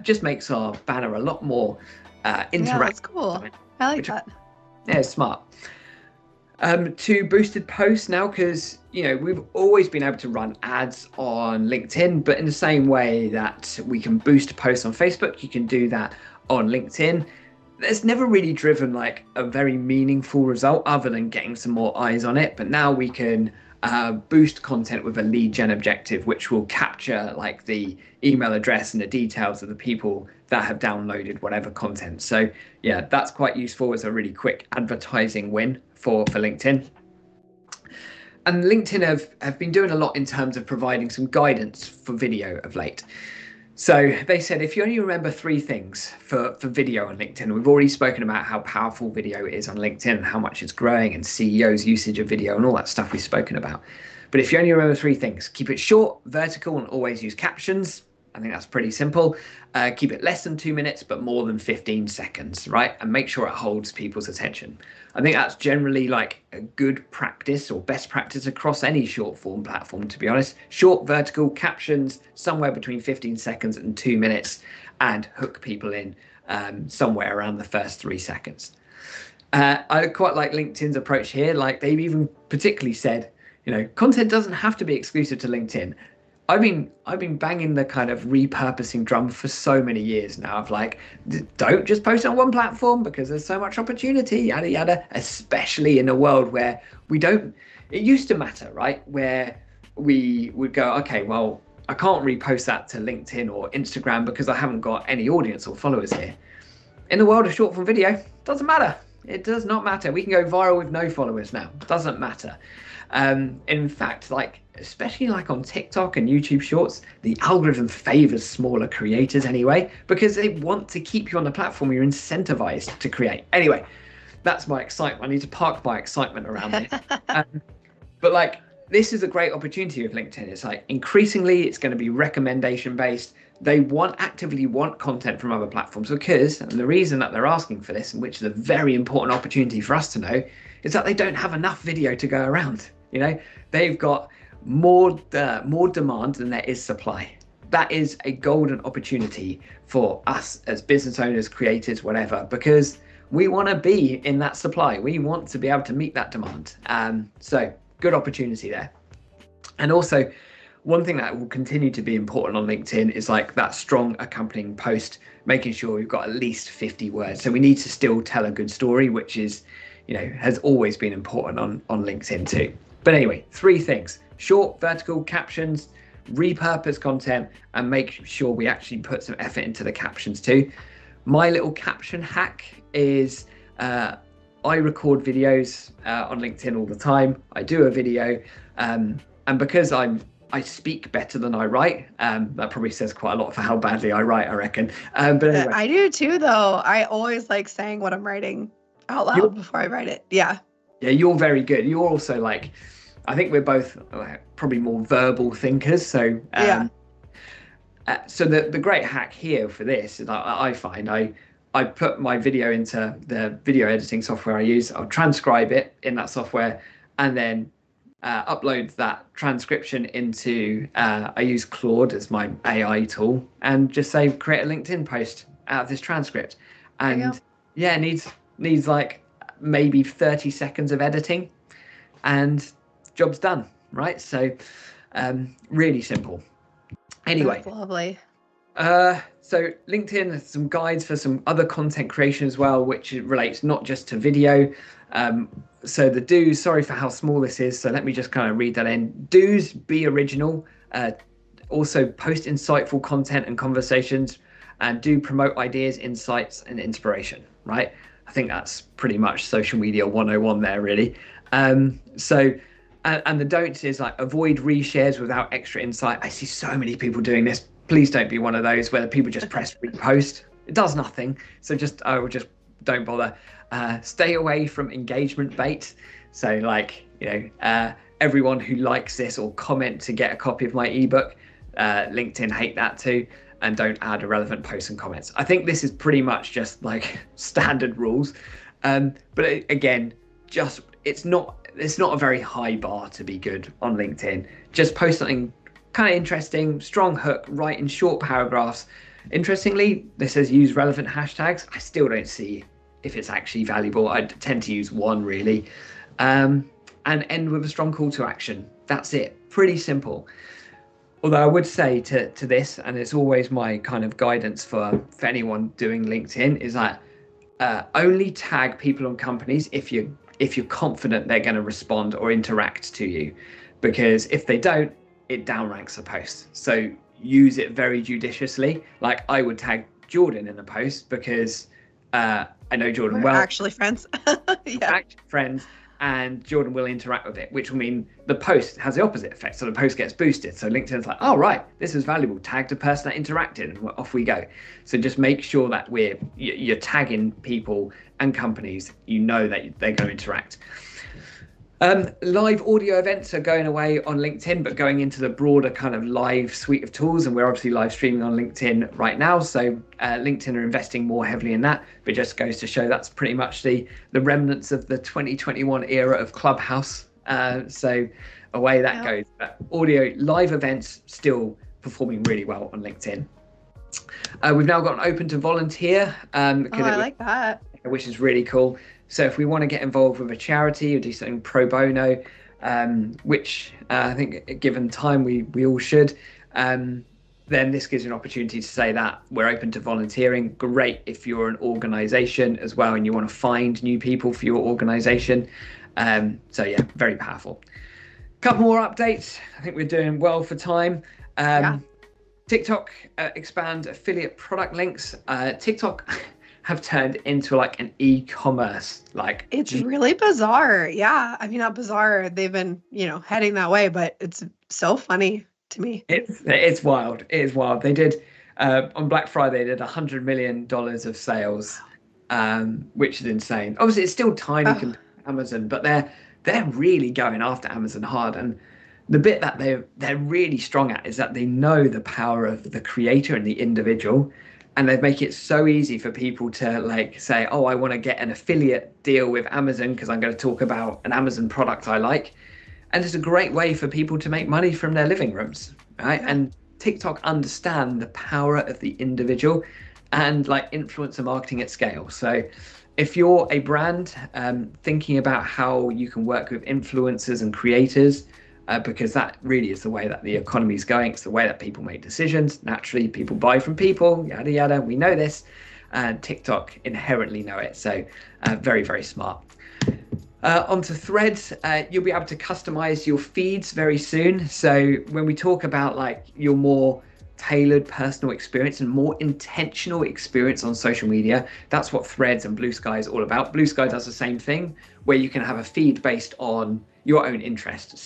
just makes our banner a lot more interactive. Yeah, that's cool. I like that. Yeah, it's smart. To boosted posts now, because we've always been able to run ads on LinkedIn, but in the same way that we can boost posts on Facebook, you can do that on LinkedIn. it's never really driven like a very meaningful result other than getting some more eyes on it. But now we can boost content with a lead gen objective, which will capture like the email address and the details of the people that have downloaded whatever content. So yeah, that's quite useful as a really quick advertising win for LinkedIn. And LinkedIn have been doing a lot in terms of providing some guidance for video of late. So they said, if you only remember 3 things for video on LinkedIn, we've already spoken about how powerful video is on LinkedIn and how much it's growing and CEOs' usage of video and all that stuff we've spoken about. But if you only remember 3 things, keep it short, vertical, and always use captions. I think that's pretty simple. Keep it less than 2 minutes, but more than 15 seconds, right? And make sure it holds people's attention. I think that's generally like a good practice or best practice across any short form platform, to be honest. Short, vertical, captions, somewhere between 15 seconds and 2 minutes, and hook people in somewhere around the first 3 seconds. I quite like LinkedIn's approach here. Like they've even particularly said, you know, content doesn't have to be exclusive to LinkedIn. I've been banging the kind of repurposing drum for so many years now of like, don't just post on one platform because there's so much opportunity, yada yada, especially in a world where it used to matter, right? Where we would go, okay, well, I can't repost that to LinkedIn or Instagram because I haven't got any audience or followers here. In the world of short form video, doesn't matter. It does not matter. We can go viral with no followers now. Doesn't matter. In fact, like especially like on TikTok and YouTube Shorts, the algorithm favors smaller creators anyway, because they want to keep you on the platform. You're incentivized to create. Anyway, that's my excitement. I need to park my excitement around it. But like, this is a great opportunity with LinkedIn. It's like increasingly it's going to be recommendation based. They actively want content from other platforms because, and the reason that they're asking for this, and which is a very important opportunity for us to know, is that they don't have enough video to go around. You know, they've got more demand than there is supply. That is a golden opportunity for us as business owners, creators, whatever, because we want to be in that supply. We want to be able to meet that demand. So good opportunity there. And also, one thing that will continue to be important on LinkedIn is like that strong accompanying post, making sure we've got at least 50 words. So we need to still tell a good story, which is, you know, has always been important on LinkedIn too. But anyway, 3 things: short, vertical, captions, repurpose content, and make sure we actually put some effort into the captions too. My little caption hack is I record videos on LinkedIn all the time. I do a video, and because I speak better than I write. That probably says quite a lot for how badly I write, I reckon. But anyway. I do too, though. I always like saying what I'm writing out loud before I write it. Yeah. Yeah, you're very good. You're also like, I think we're both probably more verbal thinkers. So yeah. So the great hack here for this is I find I put my video into the video editing software I use. I'll transcribe it in that software and then upload that transcription into, I use Claude as my AI tool, and just say create a LinkedIn post out of this transcript. And yeah, it needs like maybe 30 seconds of editing and job's done, right? So really simple. Anyway. That's lovely. So LinkedIn has some guides for some other content creation as well, which relates not just to video. So the do's, sorry for how small this is, so let me just kind of read that in. Do's: be original, also post insightful content and conversations, and do promote ideas, insights, and inspiration, right? I think that's pretty much social media 101 there, really. And the don'ts is like avoid reshares without extra insight. I see so many people doing this. Please don't be one of those where people just press repost. It does nothing. So just don't bother. Stay away from engagement bait. So like, you know, everyone who likes this or comment to get a copy of my ebook, LinkedIn hate that too. And don't add irrelevant posts and comments. I think this is pretty much just like standard rules. But again, it's not a very high bar to be good on LinkedIn. Just post something kind of interesting, strong hook, write in short paragraphs. Interestingly, this says use relevant hashtags. I still don't see if it's actually valuable. I tend to use one really. And end with a strong call to action. That's it. Pretty simple. Although I would say to this, and it's always my kind of guidance for anyone doing LinkedIn, is that only tag people and companies if you're confident they're going to respond or interact to you, because if they don't, it downranks the post. So use it very judiciously. Like I would tag Jordan in the post because I know Jordan We're well. actually friends. Yeah. Actually friends, and Jordan will interact with it, which will mean the post has the opposite effect. So the post gets boosted. So LinkedIn's like, oh, right, this is valuable. Tagged a person that interacted, and off we go. So just make sure that you're tagging people and companies you know that they're going to interact. Live audio events are going away on LinkedIn, but going into the broader kind of live suite of tools. And we're obviously live streaming on LinkedIn right now. So LinkedIn are investing more heavily in that. But it just goes to show that's pretty much the remnants of the 2021 era of Clubhouse. So away that goes. But audio live events still performing really well on LinkedIn. We've now got an open to volunteer. I like that. Which is really cool. So if we want to get involved with a charity or do something pro bono, which I think given time we all should, then this gives you an opportunity to say that we're open to volunteering. Great if you're an organization as well and you want to find new people for your organization. So yeah, very powerful. Couple more updates. I think we're doing well for time. TikTok expand affiliate product links. TikTok have turned into like an e-commerce, like it's really bizarre. Yeah, I mean, not bizarre, they've been heading that way, but it's so funny to me. It's wild. It is wild. They did on Black Friday, they did $100 million of sales, which is insane. Obviously it's still tiny compared to Amazon, but they're really going after Amazon hard. And the bit that they're really strong at is that they know the power of the creator and the individual. And they make it so easy for people to like say, oh, I want to get an affiliate deal with Amazon because I'm going to talk about an Amazon product I like. And it's a great way for people to make money from their living rooms, right? Yeah. And TikTok understand the power of the individual and like influencer marketing at scale. So if you're a brand thinking about how you can work with influencers and creators, because that really is the way that the economy is going. It's the way that people make decisions. Naturally, people buy from people, yada, yada. We know this. And TikTok inherently know it. So very, very smart. Onto Threads, you'll be able to customize your feeds very soon. So when we talk about like your more tailored personal experience and more intentional experience on social media, that's what Threads and Blue Sky is all about. Blue Sky does the same thing, where you can have a feed based on your own interest.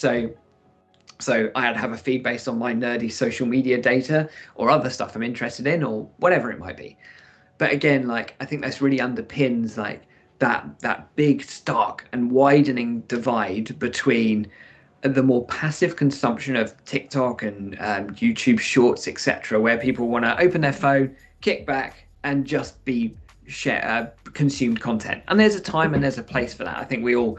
So I'd have a feed based on my nerdy social media data or other stuff I'm interested in or whatever it might be. But again, like I think this really underpins like that big, stark and widening divide between the more passive consumption of TikTok and YouTube Shorts, etc., where people want to open their phone, kick back, and just be consumed content. And there's a time and there's a place for that. I think we all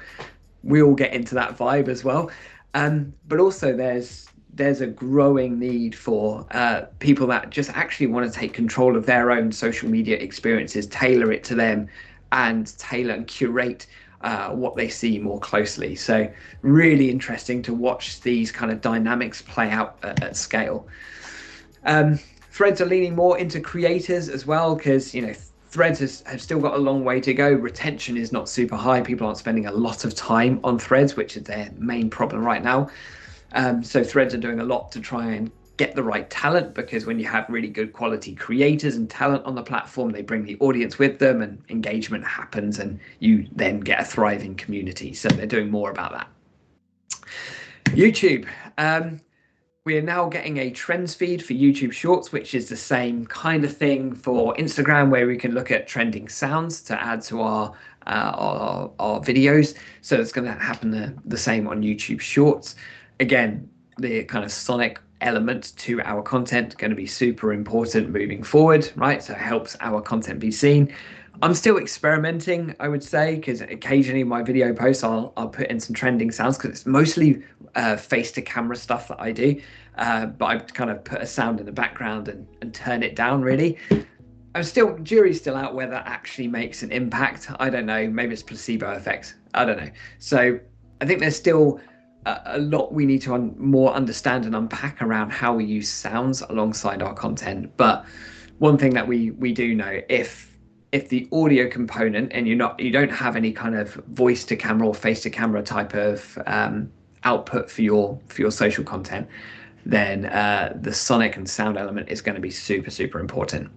get into that vibe as well. But also there's a growing need for people that just actually want to take control of their own social media experiences, tailor it to them, and tailor and curate what they see more closely. So really interesting to watch these kind of dynamics play out at scale. Threads are leaning more into creators as well, because Threads have still got a long way to go. Retention is not super high. People aren't spending a lot of time on Threads, which is their main problem right now. So Threads are doing a lot to try and get the right talent, because when you have really good quality creators and talent on the platform, they bring the audience with them and engagement happens, and you then get a thriving community. So they're doing more about that. YouTube. We are now getting a trends feed for YouTube Shorts, which is the same kind of thing for Instagram, where we can look at trending sounds to add to our videos. So it's going to happen the same on YouTube Shorts. Again, the kind of sonic element to our content going to be super important moving forward, right? So it helps our content be seen. I'm still experimenting, I would say, because occasionally in my video posts I'll put in some trending sounds, because it's mostly face to camera stuff that I do, but I kind of put a sound in the background and turn it down really. Jury's still out whether that actually makes an impact. I don't know, maybe it's placebo effect, I don't know. So I think there's still a lot we need to more understand and unpack around how we use sounds alongside our content. But one thing that we do know, if if the audio component, and you don't have any kind of voice to camera or face to camera type of output for your social content, then the sonic and sound element is going to be super, super important.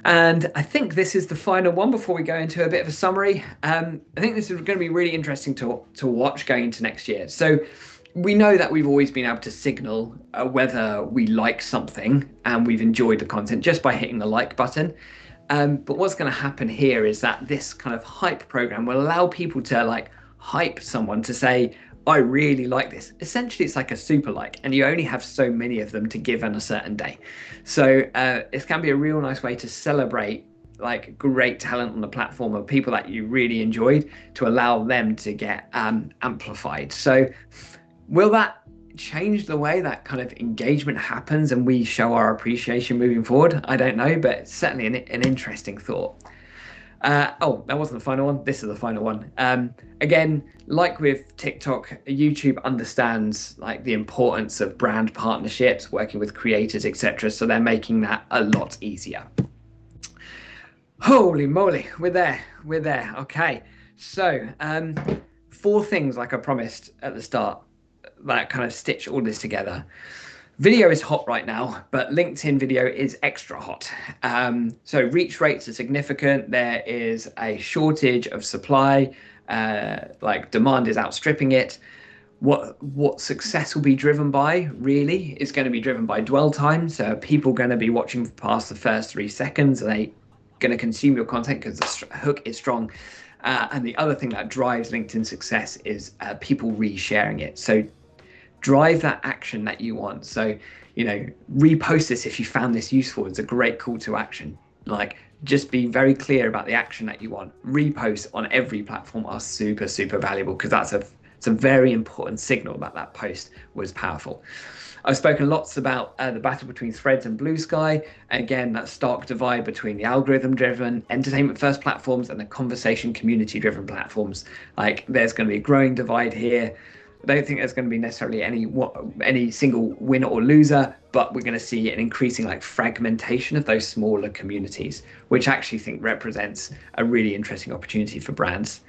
And I think this is the final one before we go into a bit of a summary. I think this is going to be really interesting to watch going into next year. So we know that we've always been able to signal whether we like something and we've enjoyed the content just by hitting the like button. But what's going to happen here is that this kind of hype program will allow people to like hype someone to say, I really like this. Essentially, it's like a super like, and you only have so many of them to give on a certain day. So it can be a real nice way to celebrate like great talent on the platform of people that you really enjoyed, to allow them to get amplified. So will that change the way that kind of engagement happens and we show our appreciation moving forward? I don't know, but it's certainly an interesting thought. Oh, that wasn't the final one. This is the final one. Again, like with TikTok, YouTube understands like the importance of brand partnerships, working with creators, etc. So they're making that a lot easier. Holy moly, we're there. Okay, so 4 things, like I promised at the start, that kind of stitch all this together. Video is hot right now, but LinkedIn video is extra hot. So reach rates are significant. There is a shortage of supply, like demand is outstripping it. What success will be driven by really is going to be driven by dwell time. So people going to be watching past the first 3 seconds, and they going to consume your content because the hook is strong. And the other thing that drives LinkedIn success is people resharing it. So drive that action that you want. So, repost this if you found this useful. It's a great call to action. Like, just be very clear about the action that you want. Reposts on every platform are super, super valuable, because it's a very important signal that post was powerful. I've spoken lots about the battle between Threads and Blue Sky. Again, that stark divide between the algorithm-driven, entertainment-first platforms and the conversation community-driven platforms. Like, there's going to be a growing divide here. I don't think there's going to be necessarily any single winner or loser, but we're going to see an increasing like fragmentation of those smaller communities, which I actually think represents a really interesting opportunity for brands.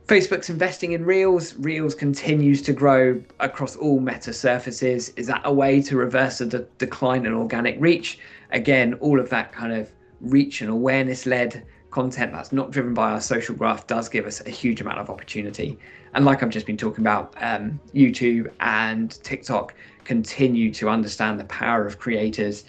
Facebook's investing in Reels. Reels continues to grow across all meta surfaces. Is that a way to reverse the decline in organic reach? Again, all of that kind of reach and awareness-led content that's not driven by our social graph does give us a huge amount of opportunity. And like I've just been talking about, YouTube and TikTok continue to understand the power of creators.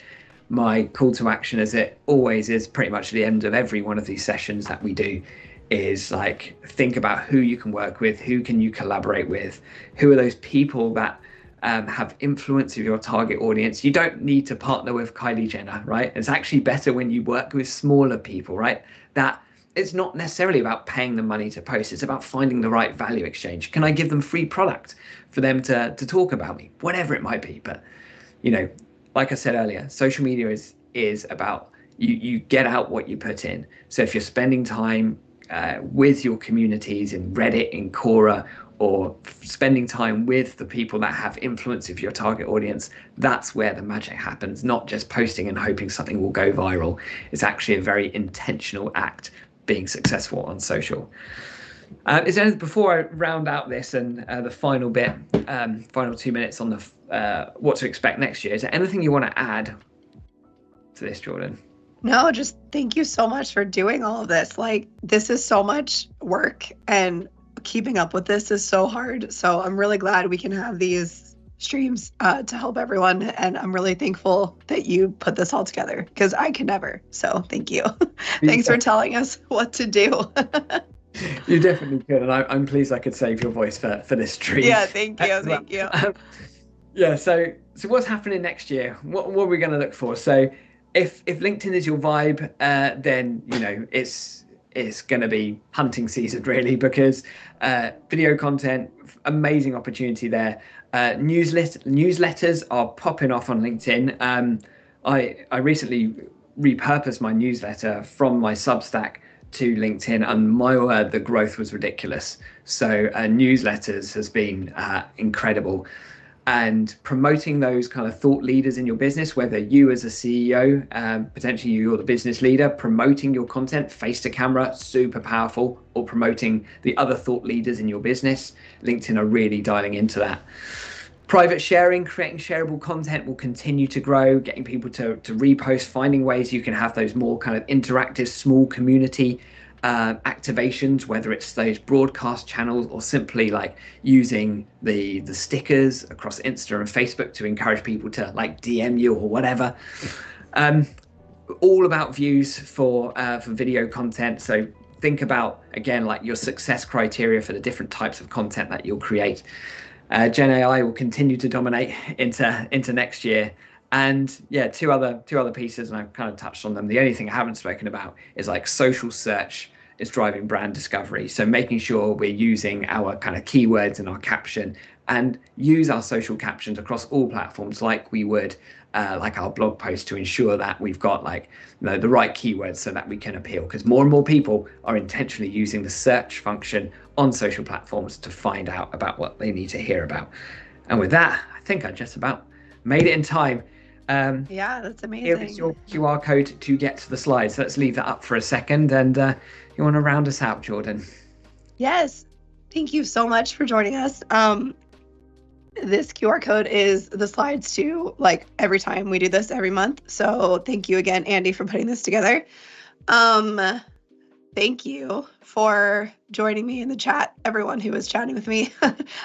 My call to action, as it always is pretty much at the end of every one of these sessions that we do, is like, think about who you can work with, who can you collaborate with, who are those people that have influence of your target audience. You don't need to partner with Kylie Jenner, right? It's actually better when you work with smaller people, right? That it's not necessarily about paying them money to post. It's about finding the right value exchange. Can I give them free product for them to talk about me? Whatever it might be. But, like I said earlier, social media is about you get out what you put in. So if you're spending time with your communities in Reddit, in Quora, or spending time with the people that have influence of your target audience, that's where the magic happens, not just posting and hoping something will go viral. It's actually a very intentional act being successful on social. Is there anything, before I round out this and the final bit, final 2 minutes on the what to expect next year, is there anything you want to add to this, Jordan? No, just thank you so much for doing all of this. Like, this is so much work, and keeping up with this is so hard. So I'm really glad we can have these streams to help everyone. And I'm really thankful that you put this all together, because I could never. So thank you. Thanks for telling us what to do. You definitely could. And I'm pleased I could save your voice for this stream. Yeah, thank you. Thank you. Yeah. So what's happening next year? What are we going to look for? So if LinkedIn is your vibe, then, it's going to be hunting season, really, because video content, amazing opportunity there. Newsletters are popping off on LinkedIn. I recently repurposed my newsletter from my Substack to LinkedIn, and my word, the growth was ridiculous. So newsletters has been incredible. and promoting those kind of thought leaders in your business, whether you as a CEO, potentially you're the business leader, promoting your content face to camera, super powerful, or promoting the other thought leaders in your business. LinkedIn are really dialing into that. Private sharing, creating shareable content will continue to grow, getting people to repost, finding ways you can have those more kind of interactive, small community activations, whether it's those broadcast channels or simply like using the stickers across Insta and Facebook to encourage people to like DM you or whatever. All about views for video content. So think about, again, like your success criteria for the different types of content that you'll create. Gen AI will continue to dominate into next year. And yeah, two other pieces, and I've kind of touched on them. The only thing I haven't spoken about is like social search is driving brand discovery. So making sure we're using our kind of keywords in our caption, and use our social captions across all platforms like we would like our blog post, to ensure that we've got like the right keywords so that we can appeal, because more and more people are intentionally using the search function on social platforms to find out about what they need to hear about. And with that, I think I just about made it in time. Yeah, that's amazing. Here is your QR code to get to the slides. So let's leave that up for a second. And you want to round us out, Jordan? Yes. Thank you so much for joining us. This QR code is the slides to like every time we do this every month. So thank you again, Andy, for putting this together. Thank you for joining me in the chat, everyone who was chatting with me.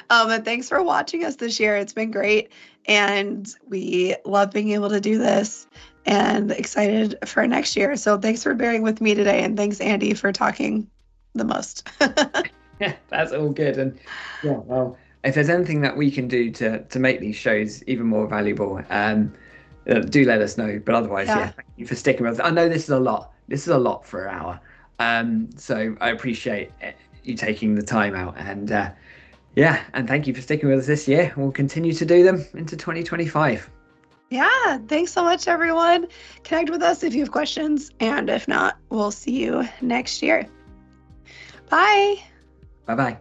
And thanks for watching us this year. It's been great. And we love being able to do this and excited for next year. So thanks for bearing with me today. And thanks, Andy, for talking the most. Yeah, that's all good. And yeah, well, if there's anything that we can do to make these shows even more valuable, do let us know. But otherwise, yeah, thank you for sticking with us. I know this is a lot. This is a lot for an hour. So I appreciate you taking the time out, and yeah, and thank you for sticking with us this year. We'll continue to do them into 2025. Yeah, thanks so much, everyone. Connect with us if you have questions, and if not, we'll see you next year. Bye. Bye-bye.